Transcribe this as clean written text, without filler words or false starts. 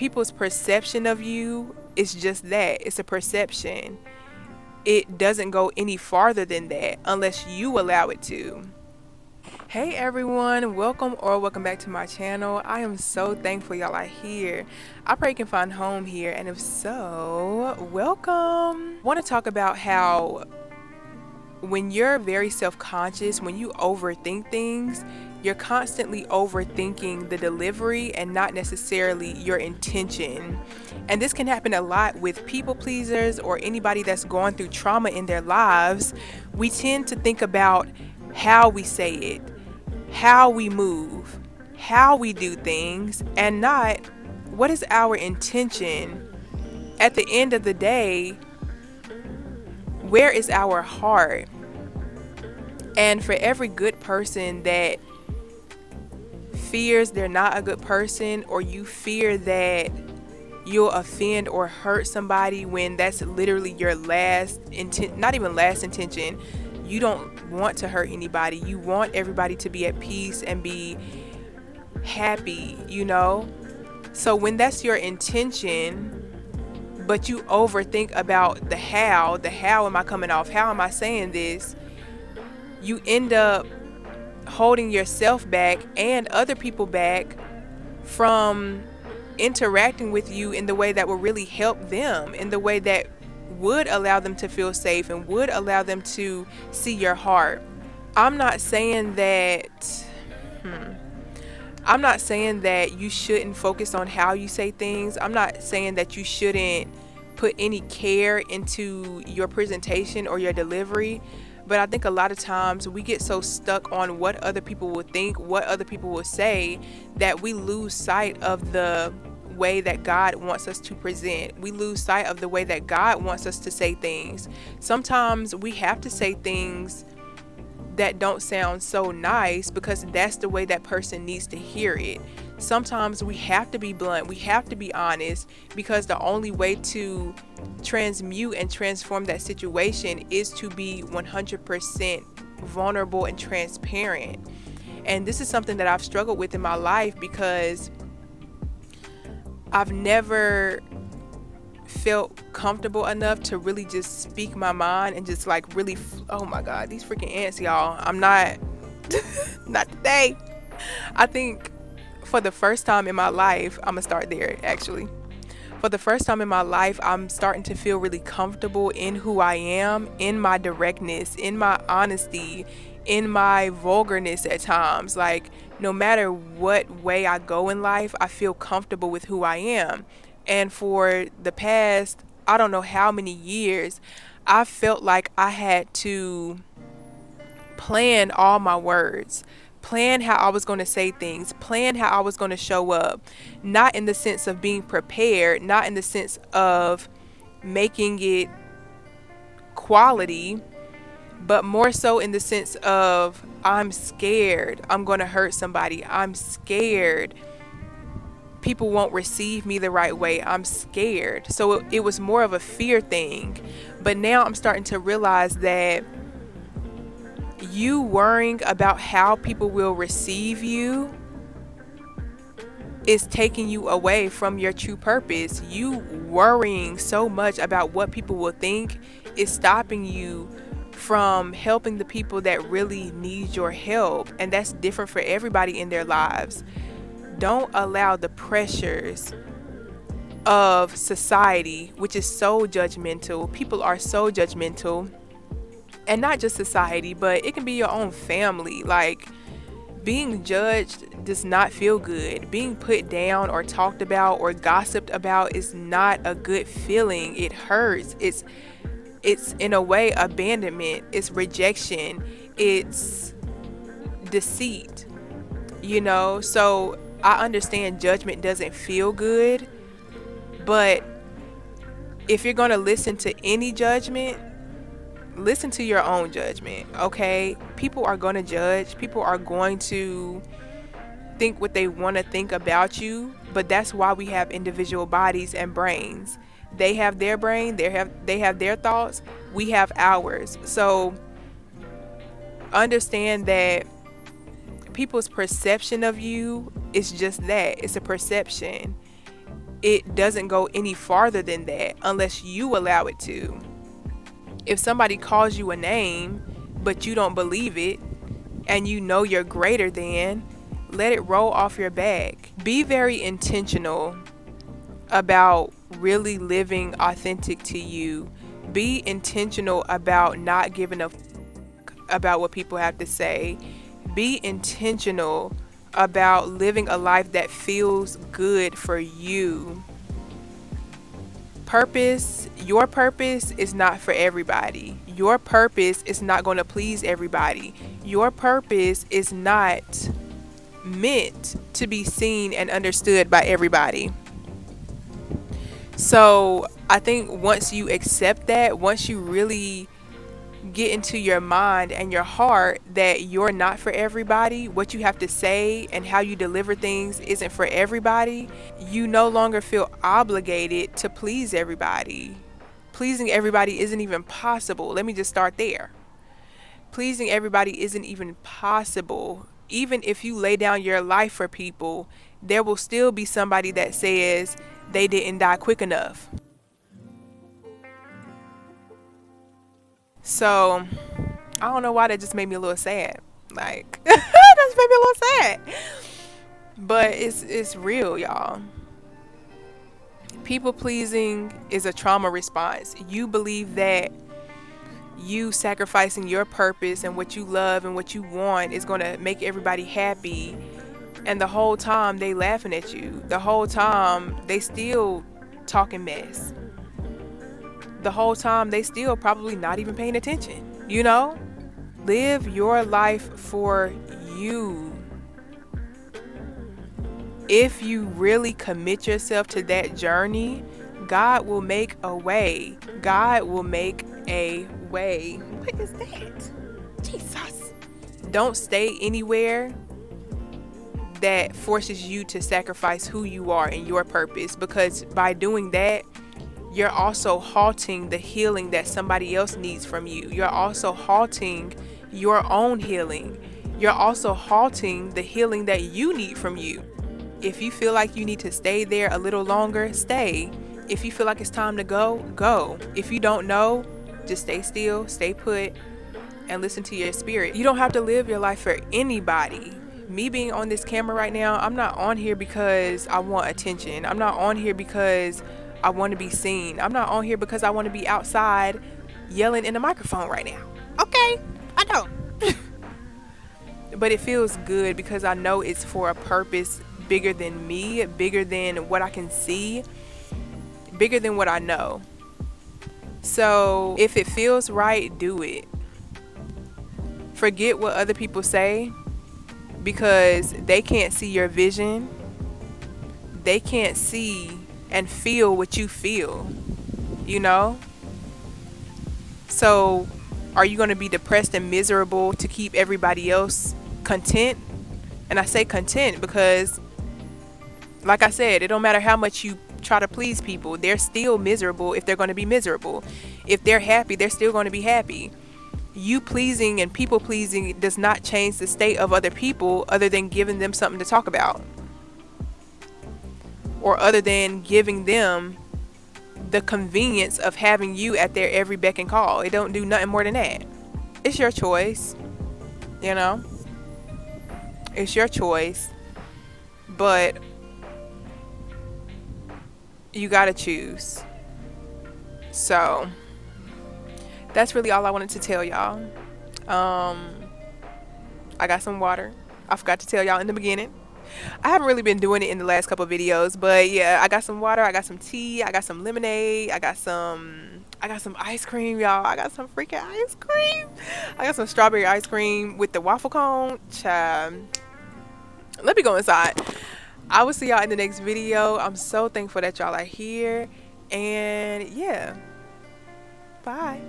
people's perception of you is just that. It's a perception. It doesn't go any farther than that unless you allow it to. Hey everyone, welcome back to my channel. I am so thankful y'all are here. I pray you can find home here, and if so, welcome. I want to talk about how when you're very self-conscious, when you overthink things, you're constantly overthinking the delivery and not necessarily your intention. And this can happen a lot with people pleasers or anybody that's going through trauma in their lives. We tend to think about how we say it, how we move, how we do things, and not what is our intention. At the end of the day, where is our heart? And for every good person that fears they're not a good person, or you fear that you'll offend or hurt somebody when that's literally your last intent, not even last intention. You don't want to hurt anybody. You want everybody to be at peace and be happy, you know? So when that's your intention, but you overthink about the how am I coming off? How am I saying this? You end up holding yourself back and other people back from interacting with you in the way that will really help them, in the way that would allow them to feel safe and would allow them to see your heart. I'm not saying that I'm not saying that you shouldn't focus on how you say things. I'm not saying that you shouldn't put any care into your presentation or your delivery. But I think a lot of times we get so stuck on what other people will think, what other people will say, that we lose sight of the way that God wants us to present. We lose sight of the way that God wants us to say things. Sometimes we have to say things that don't sound so nice because that's the way that person needs to hear it. Sometimes we have to be blunt, we have to be honest, because the only way to transmute and transform that situation is to be 100% vulnerable and transparent. And this is something that I've struggled with in my life because I've never felt comfortable enough to really just speak my mind and just like really oh my god, these freaking ants, y'all. I'm not not today. I think for the first time in my life, I'm gonna start there actually. For the first time in my life, I'm starting to feel really comfortable in who I am, in my directness, in my honesty, in my vulgarness at times. Like, no matter what way I go in life, I feel comfortable with who I am. And for the past, I don't know how many years, I felt like I had to plan all my words, plan how I was going to say things, plan how I was going to show up, not in the sense of being prepared, not in the sense of making it quality, but more so in the sense of I'm scared I'm going to hurt somebody. I'm scared people won't receive me the right way. I'm scared. So it was more of a fear thing. But now I'm starting to realize that you worrying about how people will receive you is taking you away from your true purpose. You worrying so much about what people will think is stopping you from helping the people that really need your help. And that's different for everybody in their lives. Don't allow the pressures of society, which is so judgmental. People are so judgmental. And not just society, but it can be your own family. Like, being judged does not feel good. Being put down or talked about or gossiped about is not a good feeling. It hurts. It's in a way abandonment. It's rejection. It's deceit. You know? So I understand judgment doesn't feel good, but if you're going to listen to any judgment, listen to your own judgment, okay? People are going to judge. People are going to think what they want to think about you, but that's why we have individual bodies and brains. They have their brain, they have their thoughts, we have ours. So understand that people's perception of you is just that. It's a perception. it doesn't go any farther than that unless you allow it to. If somebody calls you a name, but you don't believe it, and you know you're greater than, let it roll off your back. Be very intentional about really living authentic to you. Be intentional about not giving a about what people have to say. Be intentional about living a life that feels good for you. Your purpose is not for everybody. Your purpose is not going to please everybody. Your purpose is not meant to be seen and understood by everybody. So I think once you accept that, once you really get into your mind and your heart that you're not for everybody, what you have to say and how you deliver things isn't for everybody, you no longer feel obligated to please everybody. Pleasing everybody isn't even possible. Let me just start there. Pleasing everybody isn't even possible. Even if you lay down your life for people, there will still be somebody that says they didn't die quick enough. So I don't know why that just made me a little sad. Like that just made me a little sad. But it's real, y'all. People pleasing is a trauma response. You believe that you sacrificing your purpose and what you love and what you want is going to make everybody happy, and the whole time they laughing at you. The whole time they still talking mess. The whole time they still probably not even paying attention, you know? Live your life for you. If you really commit yourself to that journey, God will make a way. God will make a way. What is that? Jesus. Don't stay anywhere that forces you to sacrifice who you are and your purpose, because by doing that, you're also halting the healing that somebody else needs from you. You're also halting your own healing. You're also halting the healing that you need from you. If you feel like you need to stay there a little longer, stay. If you feel like it's time to go, go. If you don't know, just stay still, stay put, and listen to your spirit. You don't have to live your life for anybody. Me being on this camera right now, I'm not on here because I want attention. I'm not on here because I want to be seen. I'm not on here because I want to be outside yelling in the microphone right now. Okay, I know. But it feels good because I know it's for a purpose bigger than me, bigger than what I can see, bigger than what I know. So if it feels right, do it. Forget what other people say, because they can't see your vision. They can't see and feel what you feel, you know? So are you going to be depressed and miserable to keep everybody else content? And I say content because, like I said, it don't matter how much you try to please people, they're still miserable if they're going to be miserable. If they're happy, they're still going to be happy. You pleasing and people pleasing does not change the state of other people, other than giving them something to talk about, or other than giving them the convenience of having you at their every beck and call. It don't do nothing more than that. It's your choice, you know? It's your choice. But you gotta choose. So that's really all I wanted to tell y'all. I got some water. I forgot to tell y'all in the beginning. I haven't really been doing it in the last couple of videos, but yeah, I got some water, I got some tea, I got some lemonade, I got some ice cream, y'all. I got some freaking ice cream. I got some strawberry ice cream with the waffle cone. Let me go inside. I will see y'all in the next video. I'm so thankful that y'all are here. And yeah, bye.